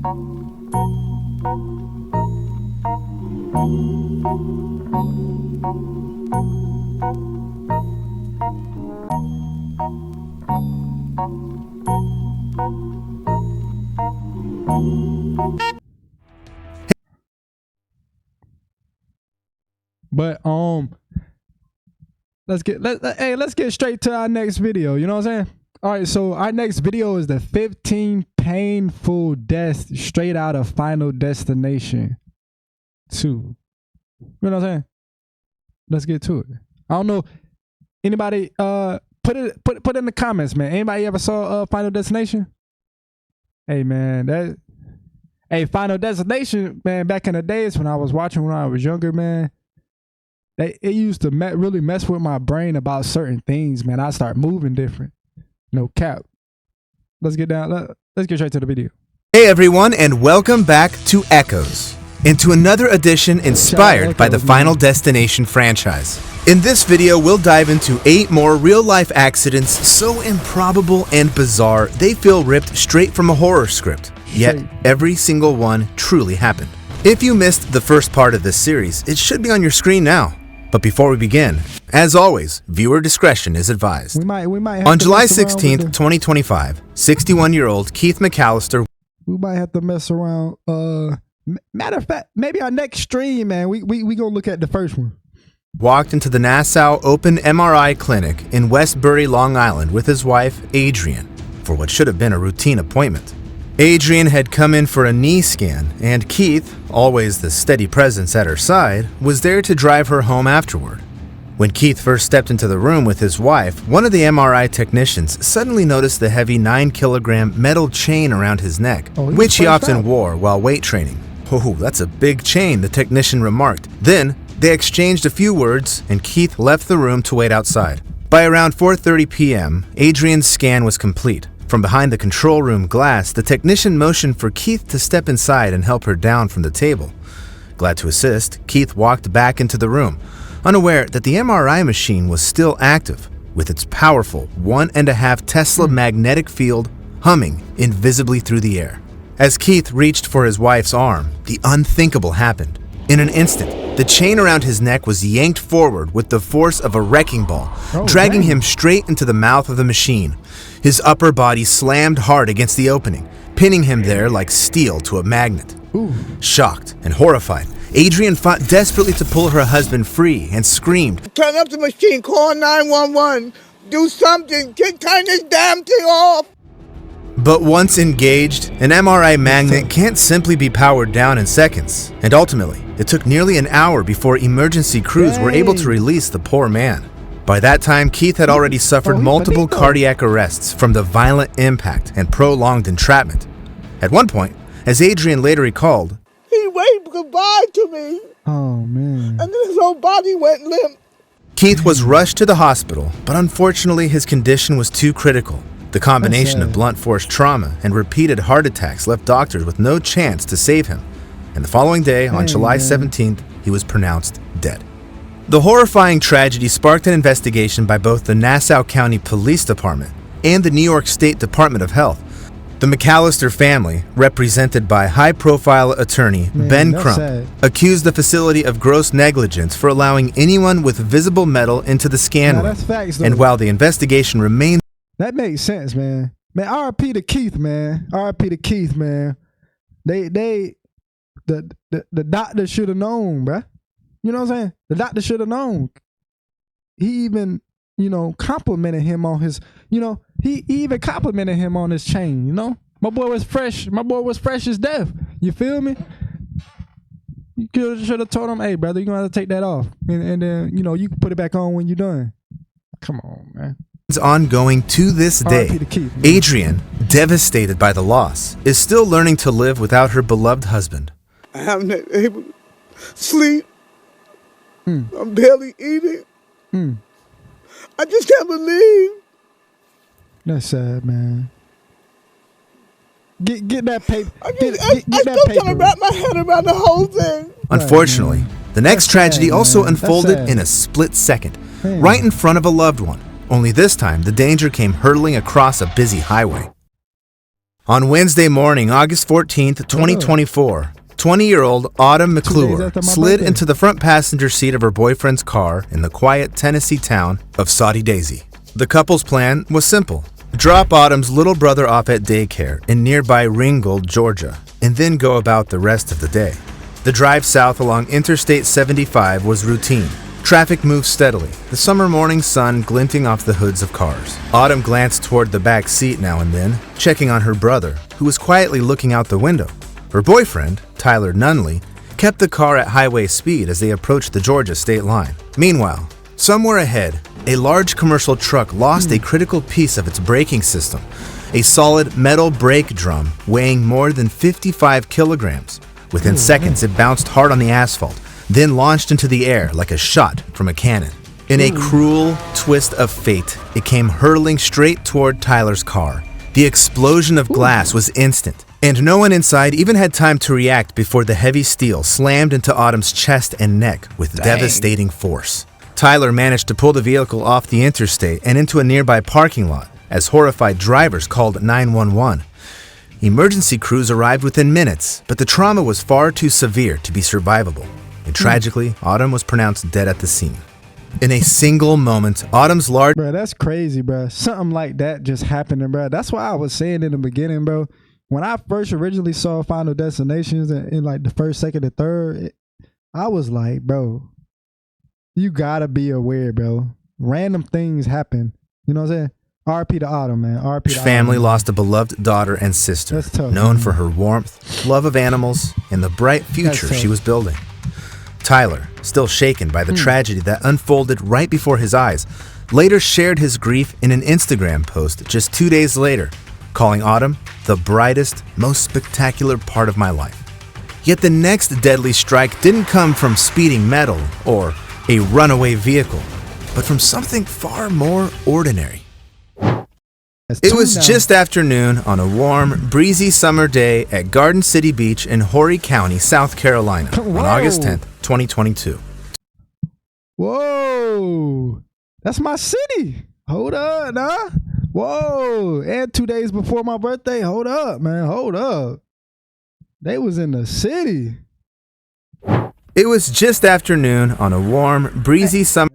But let's get straight to our next video. You know what I'm saying? All right, so our next video is the 15 painful deaths straight out of Final Destination 2. You know what I'm saying? Let's get to it. I don't know anybody put it in the comments, man. Anybody ever saw Final Destination? Hey man, Final Destination, man, back in the days when I was watching when I was younger, man. It used to really mess with my brain about certain things, man. I start moving different. No cap. Let's get straight to the video. Hey everyone, and welcome back to Echoes, and to another edition inspired by the Final Destination franchise. In this video, we'll dive into 8 more real-life accidents so improbable and bizarre they feel ripped straight from a horror script. Yet, every single one truly happened. If you missed the first part of this series, it should be on your screen now. But before we begin, as always, viewer discretion is advised. We might on July 16th, 2025, 61-year-old Keith McAllister. We might have to mess around. Matter of fact, maybe our next stream, man, we gonna look at the first one. Walked into the Nassau Open MRI Clinic in Westbury, Long Island with his wife, Adrian, for what should have been a routine appointment. Adrian had come in for a knee scan, and Keith, always the steady presence at her side, was there to drive her home afterward. When Keith first stepped into the room with his wife, one of the MRI technicians suddenly noticed the heavy 9-kilogram metal chain around his neck, which he often wore while weight training. "Oh, that's a big chain," the technician remarked. Then, they exchanged a few words, and Keith left the room to wait outside. By around 4:30 p.m., Adrian's scan was complete. From behind the control room glass, the technician motioned for Keith to step inside and help her down from the table. Glad to assist, Keith walked back into the room, unaware that the MRI machine was still active, with its powerful 1.5 Tesla magnetic field humming invisibly through the air. As Keith reached for his wife's arm, the unthinkable happened. In an instant, the chain around his neck was yanked forward with the force of a wrecking ball, dragging him straight into the mouth of the machine. His upper body slammed hard against the opening, pinning him there like steel to a magnet. Shocked and horrified, Adrian fought desperately to pull her husband free and screamed, "Turn up the machine, call 911, do something, turn this damn thing off!" But once engaged, an MRI magnet can't simply be powered down in seconds, and ultimately, it took nearly an hour before emergency crews were able to release the poor man. By that time, Keith had already suffered multiple cardiac arrests from the violent impact and prolonged entrapment. At one point, as Adrian later recalled, "He waved goodbye to me. Oh man. And then his whole body went limp." Keith was rushed to the hospital, but unfortunately his condition was too critical. The combination of blunt force trauma and repeated heart attacks left doctors with no chance to save him. And the following day, on July 17th, he was pronounced dead. The horrifying tragedy sparked an investigation by both the Nassau County Police Department and the New York State Department of Health. The McAllister family, represented by high-profile attorney Ben Crump, accused the facility of gross negligence for allowing anyone with visible metal into the scan room. And while the investigation remained... That makes sense, man. Man, R.I.P. to Keith, man. R.I.P. to Keith, man. The doctor should have known, bruh. You know what I'm saying? The doctor should have known. He even, complimented him on his, he even complimented him on his chain, My boy was fresh. My boy was fresh as death. You feel me? You should have told him, "Hey, brother, you're going to have to take that off. And then, you can put it back on when you're done." Come on, man. It's ongoing to this day. Adrian, devastated by the loss, is still learning to live without her beloved husband. I haven't been able to sleep. I'm barely eating. I just can't believe. That's sad, man. Get that paper. I'm still trying to wrap my head around the whole thing. Unfortunately, the next tragedy also unfolded in a split second, right in front of a loved one. Only this time, the danger came hurtling across a busy highway. On Wednesday morning, August 14th, 2024, 20-year-old Autumn McClure slid into the front passenger seat of her boyfriend's car in the quiet Tennessee town of Saudi Daisy. The couple's plan was simple: drop Autumn's little brother off at daycare in nearby Ringgold, Georgia, and then go about the rest of the day. The drive south along Interstate 75 was routine. Traffic moved steadily, the summer morning sun glinting off the hoods of cars. Autumn glanced toward the back seat now and then, checking on her brother, who was quietly looking out the window. Her boyfriend, Tyler Nunley, kept the car at highway speed as they approached the Georgia state line. Meanwhile, somewhere ahead, a large commercial truck lost a critical piece of its braking system, a solid metal brake drum weighing more than 55 kilograms. Within seconds, it bounced hard on the asphalt, then launched into the air like a shot from a cannon. In a cruel twist of fate, it came hurtling straight toward Tyler's car. The explosion of glass was instant, and no one inside even had time to react before the heavy steel slammed into Autumn's chest and neck with devastating force. Tyler managed to pull the vehicle off the interstate and into a nearby parking lot as horrified drivers called 911. Emergency crews arrived within minutes, but the trauma was far too severe to be survivable. And tragically, Autumn was pronounced dead at the scene. In a single moment, Autumn's large... Bro, that's crazy, bro. Something like that just happening, bro. That's why I was saying in the beginning, bro. When I first originally saw Final Destinations in like the first, second, and third, I was like, bro, you gotta be aware, bro. Random things happen. You know what I'm saying? RP to Autumn, man. RP to family Autumn, lost a beloved daughter and sister, That's tough, known man. for her warmth, love of animals, and the bright future tough. she was building. Tyler, still shaken by the tragedy that unfolded right before his eyes, later shared his grief in an Instagram post just 2 days later, calling Autumn the brightest, most spectacular part of my life. Yet the next deadly strike didn't come from speeding metal or a runaway vehicle, but from something far more ordinary. It was just after noon on a warm, breezy summer day at Garden City Beach in Horry County, South Carolina, on August 10th, 2022. Whoa, that's my city. Hold up, nah. Whoa, and 2 days before my birthday. Hold up, man. Hold up. They was in the city. It was just after noon on a warm, breezy summer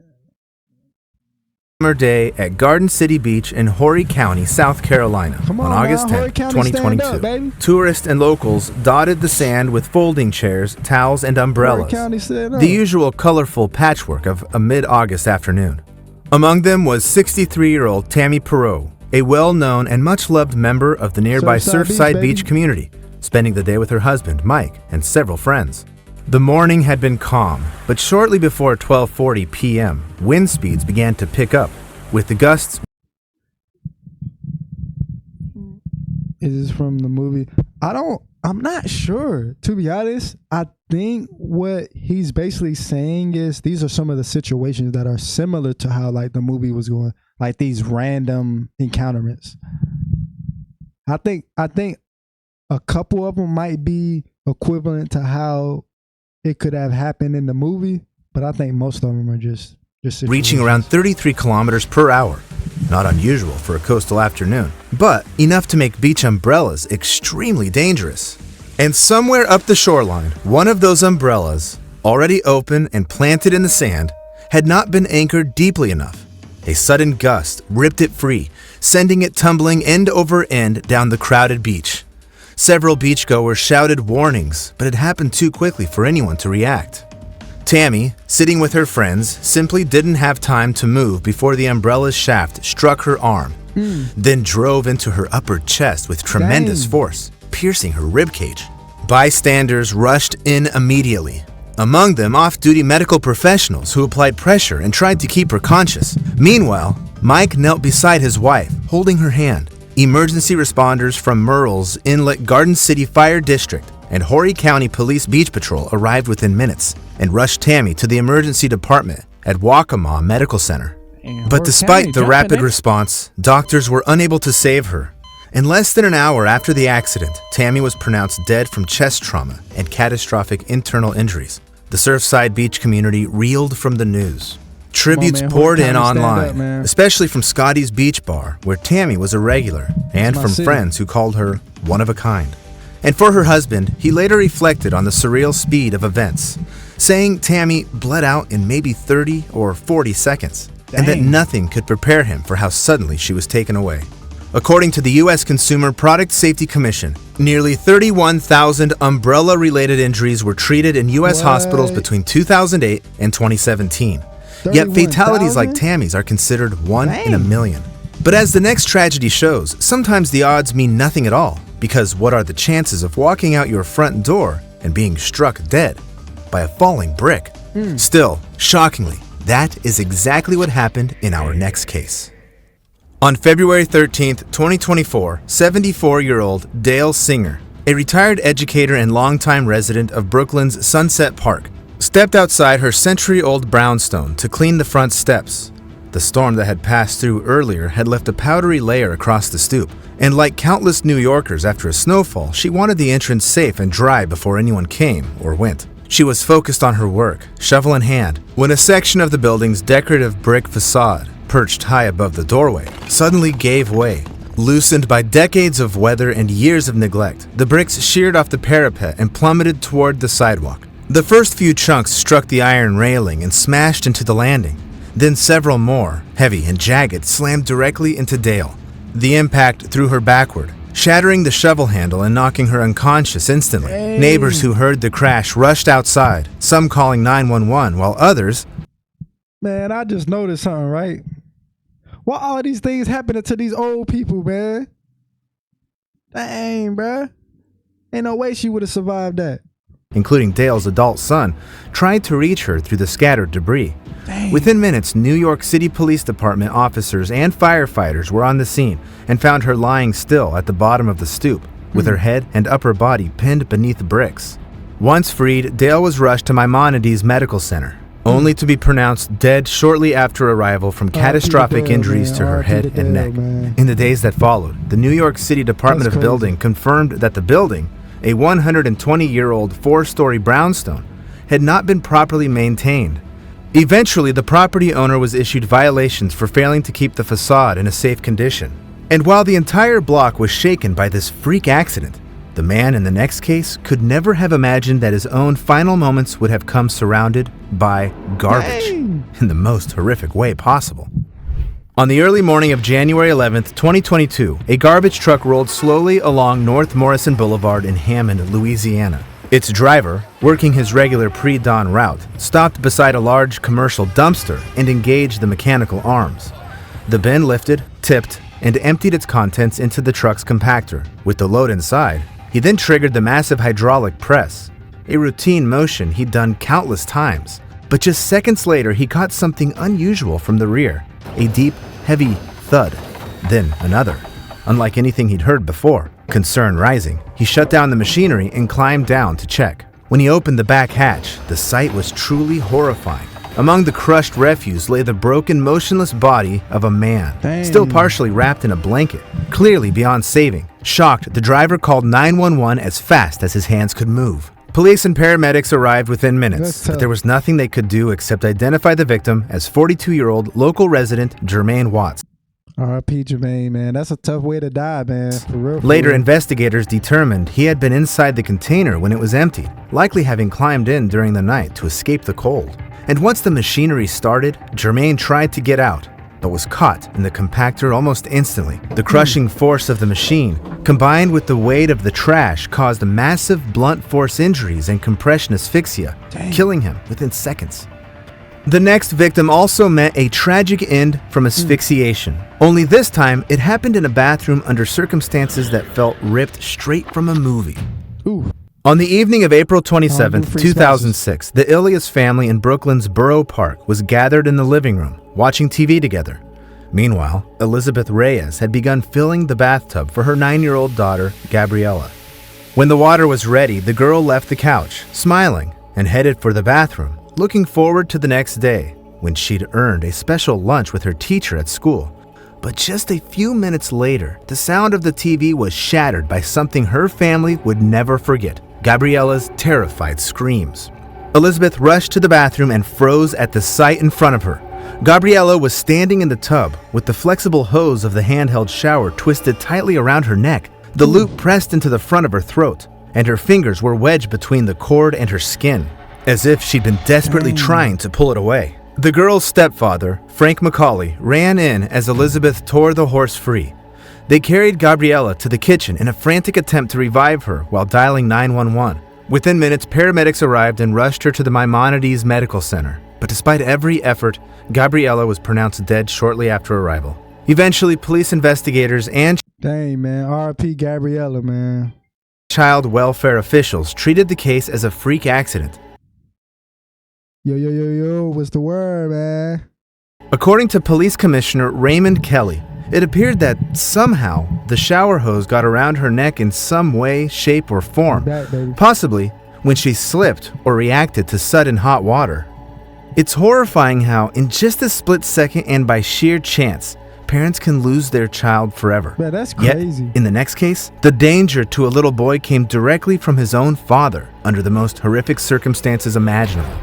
day at Garden City Beach in Horry County, South Carolina, on August 10th, 2022. Tourists and locals dotted the sand with folding chairs, towels, and umbrellas, the usual colorful patchwork of a mid-August afternoon. Among them was 63-year-old Tammy Perot, a well-known and much-loved member of the nearby Surfside Beach community, spending the day with her husband, Mike, and several friends. The morning had been calm, but shortly before 12:40 p.m., wind speeds began to pick up, with the gusts... Is this from the movie? I'm not sure, to be honest. I think what he's basically saying is these are some of the situations that are similar to how like the movie was going, like these random encounterments. I think a couple of them might be equivalent to how it could have happened in the movie, but I think most of them are just reaching around 33 kilometers per hour. Not unusual for a coastal afternoon, but enough to make beach umbrellas extremely dangerous. And somewhere up the shoreline, one of those umbrellas, already open and planted in the sand, had not been anchored deeply enough. A sudden gust ripped it free, sending it tumbling end over end down the crowded beach. Several beachgoers shouted warnings, but it happened too quickly for anyone to react. Tammy, sitting with her friends, simply didn't have time to move before the umbrella's shaft struck her arm, then drove into her upper chest with tremendous force, piercing her ribcage. Bystanders rushed in immediately, among them off-duty medical professionals who applied pressure and tried to keep her conscious. Meanwhile, Mike knelt beside his wife, holding her hand. Emergency responders from Merle's Inlet Garden City Fire District and Horry County Police Beach Patrol arrived within minutes and rushed Tammy to the emergency department at Waccamaw Medical Center. But despite the rapid response, doctors were unable to save her. In less than an hour after the accident, Tammy was pronounced dead from chest trauma and catastrophic internal injuries. The Surfside Beach community reeled from the news. Tributes man. poured Hold in on, stand online, up, man. especially from Scotty's Beach Bar, where Tammy was a regular, and my from city. friends who called her one of a kind. And for her husband, he later reflected on the surreal speed of events, saying Tammy bled out in maybe 30 or 40 seconds, and that Dang. nothing could prepare him for how suddenly she was taken away. According to the U.S. Consumer Product Safety Commission, nearly 31,000 umbrella-related injuries were treated in U.S. What? hospitals between 2008 and 2017. Yet fatalities like 31,000? Tammy's are considered one in a Dang. million. But as the next tragedy shows, sometimes the odds mean nothing at all, because what are the chances of walking out your front door and being struck dead by a falling brick? Still, shockingly, that is exactly what happened in our next case. On February 13th, 2024, 74-year-old Dale Singer, a retired educator and longtime resident of Brooklyn's Sunset Park, stepped outside her century-old brownstone to clean the front steps. The storm that had passed through earlier had left a powdery layer across the stoop, and like countless New Yorkers after a snowfall, she wanted the entrance safe and dry before anyone came or went. She was focused on her work, shovel in hand, when a section of the building's decorative brick facade, perched high above the doorway, suddenly gave way. Loosened by decades of weather and years of neglect, the bricks sheared off the parapet and plummeted toward the sidewalk. The first few chunks struck the iron railing and smashed into the landing. Then several more, heavy and jagged, slammed directly into Dale. The impact threw her backward, shattering the shovel handle and knocking her unconscious instantly. Dang. Neighbors who heard the crash rushed outside, some calling 911, while others... Man, I just noticed something, right? Why all these things happening to these old people, man? Dang, bruh. Ain't no way she would have survived that. including Dale's adult son, tried to reach her through the scattered debris. Dang. Within minutes, New York City Police Department officers and firefighters were on the scene and found her lying still at the bottom of the stoop, with her head and upper body pinned beneath bricks. Once freed, Dale was rushed to Maimonides Medical Center, only to be pronounced dead shortly after arrival from catastrophic Dale, injuries man. to her R.I.P. head to and Dale, neck. man. In the days that followed, the New York City Department That's of crazy. Building confirmed that the building, a 120-year-old four-story brownstone, had not been properly maintained. Eventually, the property owner was issued violations for failing to keep the facade in a safe condition. And while the entire block was shaken by this freak accident, the man in the next case could never have imagined that his own final moments would have come surrounded by garbage Dang. in the most horrific way possible. On the early morning of January 11th, 2022, a garbage truck rolled slowly along North Morrison Boulevard in Hammond, Louisiana. Its driver, working his regular pre-dawn route, stopped beside a large commercial dumpster and engaged the mechanical arms. The bin lifted, tipped, and emptied its contents into the truck's compactor. With the load inside, he then triggered the massive hydraulic press, a routine motion he'd done countless times. But just seconds later, he caught something unusual from the rear, a deep, heavy thud, then another, unlike anything he'd heard before. Concern rising, he shut down the machinery and climbed down to check. When he opened the back hatch, the sight was truly horrifying. Among the crushed refuse lay the broken, motionless body of a man, Dang. still partially wrapped in a blanket, clearly beyond saving. Shocked, the driver called 911 as fast as his hands could move. Police and paramedics arrived within minutes, That's but tough. there was nothing they could do except identify the victim as 42-year-old local resident Jermaine Watts. R.I.P. Jermaine, man. That's a tough way to die, man. For real. for Later, real. investigators determined he had been inside the container when it was emptied, likely having climbed in during the night to escape the cold. And once the machinery started, Jermaine tried to get out, but was caught in the compactor almost instantly. The crushing force of the machine, combined with the weight of the trash, caused massive blunt force injuries and compression asphyxia, Dang. killing him within seconds. The next victim also met a tragic end from asphyxiation. Only this time, it happened in a bathroom under circumstances that felt ripped straight from a movie. Ooh. On the evening of April 27, free 2006, the Ilias family in Brooklyn's Borough Park was gathered in the living room, watching TV together. Meanwhile, Elizabeth Reyes had begun filling the bathtub for her 9-year-old daughter, Gabriella. When the water was ready, the girl left the couch, smiling, and headed for the bathroom, looking forward to the next day, when she'd earned a special lunch with her teacher at school. But just a few minutes later, the sound of the TV was shattered by something her family would never forget: Gabriella's terrified screams. Elizabeth rushed to the bathroom and froze at the sight in front of her. Gabriella was standing in the tub with the flexible hose of the handheld shower twisted tightly around her neck, the loop pressed into the front of her throat, and her fingers were wedged between the cord and her skin, as if she'd been desperately trying to pull it away. The girl's stepfather, Frank McCauley, ran in as Elizabeth tore the horse free. They carried Gabriella to the kitchen in a frantic attempt to revive her while dialing 911. Within minutes, paramedics arrived and rushed her to the Maimonides Medical Center. But despite every effort, Gabriella was pronounced dead shortly after arrival. Eventually, police investigators and Dang, man. R.I.P. Gabriella, man. child welfare officials treated the case as a freak accident. Yo, what's the word, man? According to Police Commissioner Raymond Kelly, it appeared that somehow the shower hose got around her neck in some way, shape, or form, Back, baby. possibly when she slipped or reacted to sudden hot water. It's horrifying how, in just a split second and by sheer chance, parents can lose their child forever. Man, that's Yet, crazy. in the next case, the danger to a little boy came directly from his own father under the most horrific circumstances imaginable.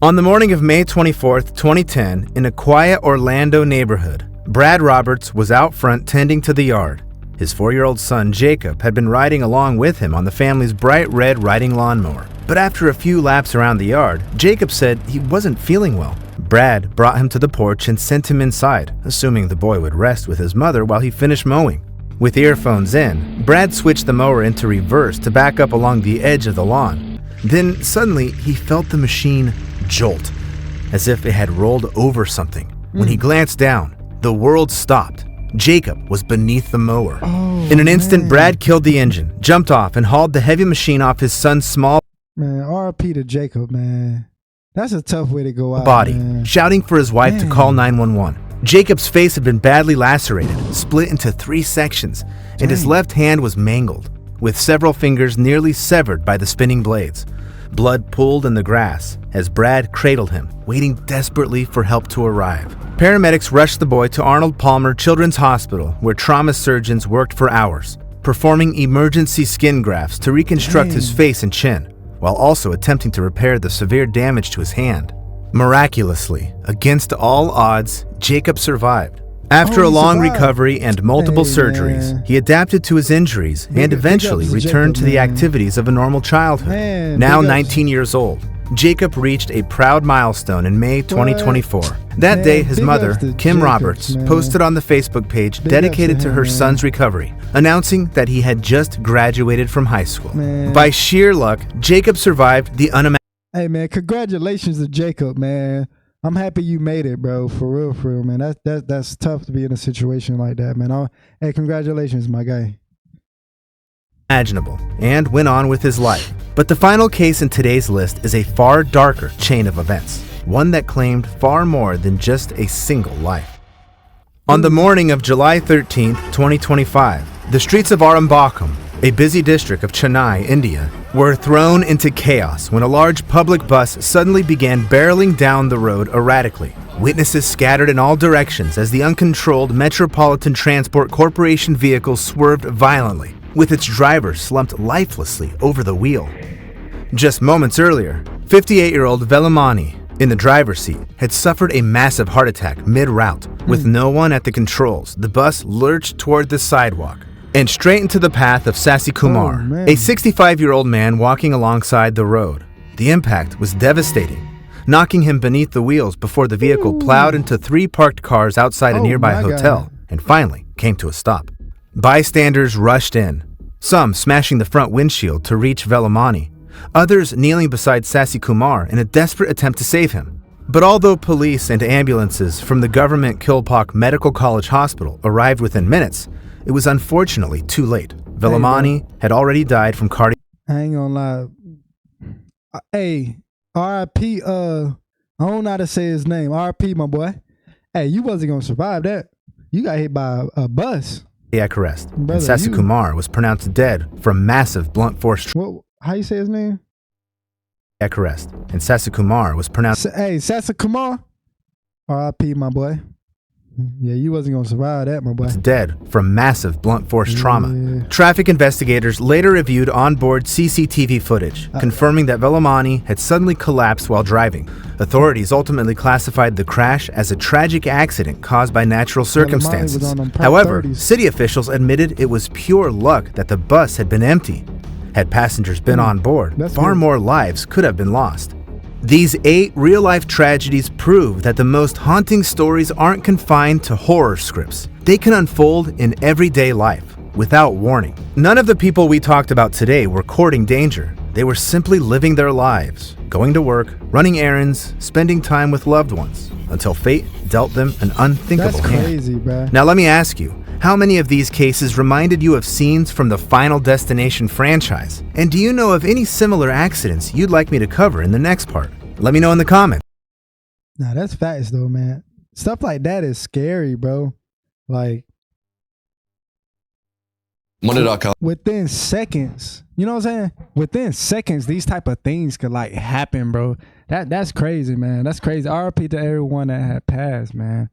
On the morning of May 24th, 2010, in a quiet Orlando neighborhood, Brad Roberts was out front tending to the yard. His 4-year-old son, Jacob, had been riding along with him on the family's bright red riding lawnmower. But after a few laps around the yard, Jacob said he wasn't feeling well. Brad brought him to the porch and sent him inside, assuming the boy would rest with his mother while he finished mowing. With earphones in, Brad switched the mower into reverse to back up along the edge of the lawn. Then suddenly, he felt the machine jolt, as if it had rolled over something. When he glanced down, the world stopped. Jacob was beneath the mower. In an instant, Brad killed the engine, jumped off, and hauled the heavy machine off his son's small Man, R.I.P. to Jacob, man. That's a tough way to go out, body, man. shouting for his wife to call 911. Jacob's face had been badly lacerated, split into 3 sections, and his left hand was mangled, with several fingers nearly severed by the spinning blades. Blood pooled in the grass as Brad cradled him, waiting desperately for help to arrive. Paramedics rushed the boy to Arnold Palmer Children's Hospital, where trauma surgeons worked for hours, performing emergency skin grafts to reconstruct his face and chin, while also attempting to repair the severe damage to his hand. Miraculously, against all odds, Jacob survived. After a long survived. recovery and multiple surgeries, man. he adapted to his injuries and eventually big ups to returned to Jacob, the man. activities of a normal childhood. Man, Now big ups. 19 years old, Jacob reached a proud milestone in May 2024. That Man, day, his big mother, ups to Kim Jacobs, Roberts, man. posted on the Facebook page Big ups dedicated to to him, her man. son's recovery, announcing that he had just graduated from high school. Man. By sheer luck, Jacob survived the unimaginable. Hey, man, congratulations to Jacob, man. I'm happy you made it, bro. For real, man. That's tough to be in a situation like that, man. Hey, congratulations, my guy. And went on with his life. But the final case in today's list is a far darker chain of events, one that claimed far more than just a single life. On the morning of July 13th, 2025, the streets of Arambakam, a busy district of Chennai, India, were thrown into chaos when a large public bus suddenly began barreling down the road erratically. Witnesses scattered in all directions as the uncontrolled Metropolitan Transport Corporation vehicle swerved violently, with its driver slumped lifelessly over the wheel. Just moments earlier, 58-year-old Velamani, in the driver's seat, had suffered a massive heart attack mid-route. With no one at the controls, the bus lurched toward the sidewalk and straight into the path of Sasi Kumar, man. a 65-year-old man walking alongside the road. The impact was devastating, knocking him beneath the wheels before the vehicle plowed into 3 parked cars outside a nearby my hotel God. and finally came to a stop. Bystanders rushed in, some smashing the front windshield to reach Velamani, others kneeling beside Sasi Kumar in a desperate attempt to save him. But although police and ambulances from the government Kilpauk Medical College Hospital arrived within minutes, it was unfortunately too late. Velamani had already died from cardiac. I ain't gonna lie. Hey, R.I.P. I don't know how to say his name. R.I.P. my boy. Hey, you wasn't gonna survive that. You got hit by a bus. arrest, and Brother, Sasi you- Kumar was pronounced dead from massive blunt force What? How you say his name? cardiac arrest, and Sasi Kumar was pronounced Hey, Sasa Kumar. R.I.P. my boy. Yeah, you wasn't gonna survive that, my boy. Dead from massive blunt force trauma. Traffic investigators later reviewed onboard CCTV footage, confirming that Velamani had suddenly collapsed while driving. Authorities ultimately classified the crash as a tragic accident caused by natural circumstances. However, city officials admitted it was pure luck that the bus had been empty. Had passengers been on board, far more lives could have been lost. These 8 real-life tragedies prove that the most haunting stories aren't confined to horror scripts. They can unfold in everyday life, without warning. None of the people we talked about today were courting danger. They were simply living their lives, going to work, running errands, spending time with loved ones, until fate dealt them an unthinkable hand. That's crazy, bro. Now let me ask you, how many of these cases reminded you of scenes from the Final Destination franchise? And do you know of any similar accidents you'd like me to cover in the next part? Let me know in the comments. Nah, that's facts though, man. Stuff like that is scary, bro. Like, within seconds, you know what I'm saying? Within seconds, these type of things could like happen, bro. That's crazy, man. That's crazy. RIP to everyone that had passed, man.